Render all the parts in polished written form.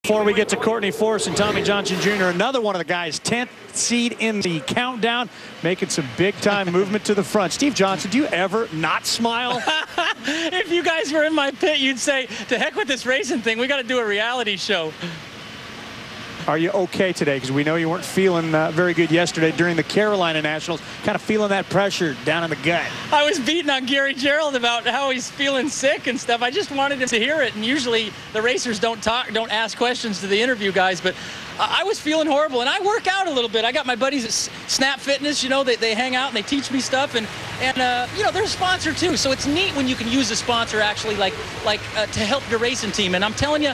Before we get to Courtney Force and Tommy Johnson Jr., another one of the guys, 10th seed in the countdown, making some big-time movement to the front. Steve Johnson, do you ever not smile? If you guys were in my pit, you'd say, to heck with this racing thing. We got to do a reality show. Are you okay today? Because we know you weren't feeling very good yesterday during the Carolina Nationals. Kind of feeling that pressure down in the gut. I was beating on Gary Gerald about how he's feeling sick and stuff. I just wanted him to hear it. And usually the racers don't ask questions to the interview guys. But I was feeling horrible. And I work out a little bit. I got my buddies at Snap Fitness. You know, they hang out and they teach me stuff. And you know, they're a sponsor too. So it's neat when you can use a sponsor actually like to help your racing team. And I'm telling you,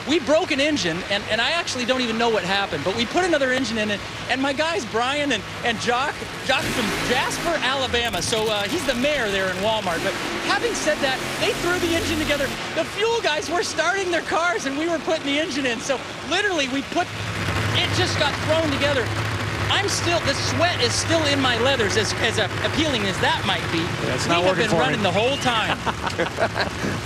we broke an engine, and I actually don't even know what happened, but we put another engine in it, and my guys, Brian and Jock from Jasper, Alabama, so he's the mayor there in Walmart. But having said that, they threw the engine together. The fuel guys were starting their cars, and we were putting the engine in. So literally, it just got thrown together. The sweat is still in my leathers, as appealing as that might be. Yeah, it's we not have working been running me the whole time.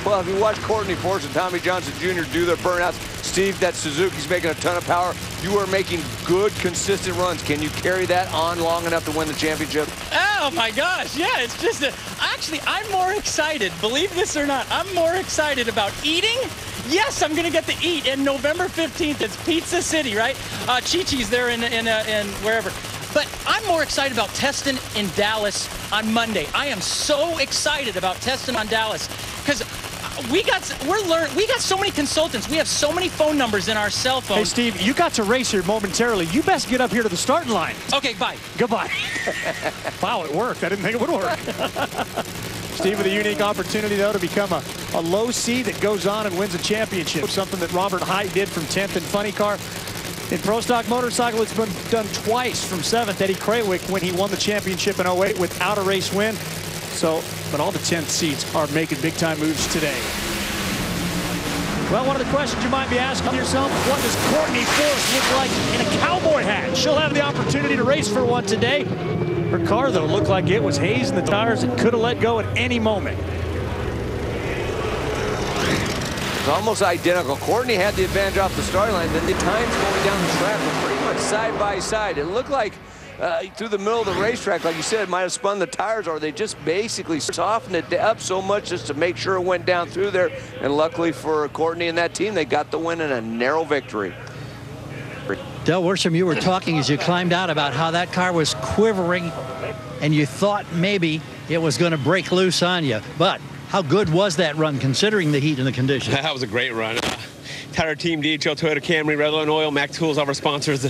Well, if you watch Courtney Force and Tommy Johnson Jr. do their burnouts, Steve, that Suzuki's making a ton of power. You are making good, consistent runs. Can you carry that on long enough to win the championship? Oh, my gosh. Yeah, it's just actually, I'm more excited. Believe this or not, I'm more excited about eating. Yes, I'm going to get to eat. And November 15th, it's Pizza City, right? Chi-Chi's there in wherever. But I'm more excited about testing in Dallas on Monday. I am so excited about testing on Dallas because we got so many consultants. We have so many phone numbers in our cell phones. Hey, Steve, you got to race here momentarily. You best get up here to the starting line. Okay, bye. Goodbye. Wow, it worked. I didn't think it would work. Steve with a unique opportunity, though, to become a low seed that goes on and wins a championship. Something that Robert Height did from 10th in Funny Car. In Pro Stock Motorcycle, it's been done twice from 7th. Eddie Krawick when he won the championship in 08 without a race win. So, but all the 10th seeds are making big-time moves today. Well, one of the questions you might be asking yourself, what does Courtney Force look like in a cowboy hat? She'll have the opportunity to race for one today. Her car, though, looked like it was hazing the tires and could have let go at any moment. It's almost identical. Courtney had the advantage off the starting line. Then the times going down the track were pretty much side by side. It looked like through the middle of the racetrack, like you said, it might have spun the tires, or they just basically softened it up so much just to make sure it went down through there. And luckily for Courtney and that team, they got the win in a narrow victory. Del Worsham, you were talking as you climbed out about how that car was quivering, and you thought maybe it was going to break loose on you. But how good was that run, considering the heat and the conditions? That was a great run. Entire team, DHL, Toyota Camry, Redline Oil, Mac Tools, all of our sponsors.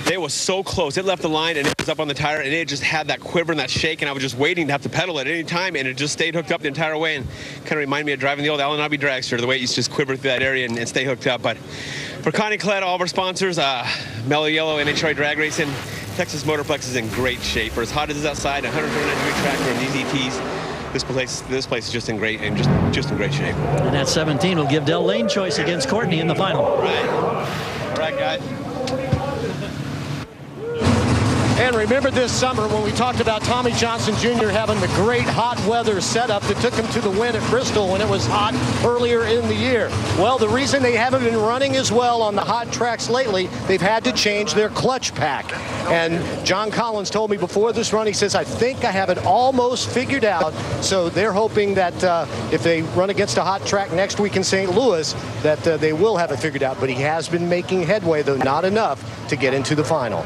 They was so close. It left the line, and it was up on the tire, and it just had that quiver and that shake, and I was just waiting to have to pedal it at any time, and it just stayed hooked up the entire way, and kind of reminded me of driving the old Allen Abbey dragster, the way it used to just quiver through that area and stay hooked up. But for Connie Klett, all of our sponsors, Mellow Yellow, NHRA Drag Racing, Texas Motorplex is in great shape. For as hot as it is outside, 139-degree track from these ETs, this place is just in great just in great shape. And that 17 will give Del lane choice against Courtney in the final. All right, guys. And remember this summer when we talked about Tommy Johnson Jr. having the great hot weather setup that took him to the win at Bristol when it was hot earlier in the year. Well, the reason they haven't been running as well on the hot tracks lately, they've had to change their clutch pack. And John Collins told me before this run, he says, I think I have it almost figured out. So they're hoping that if they run against a hot track next week in St. Louis, that they will have it figured out. But he has been making headway, though not enough to get into the final.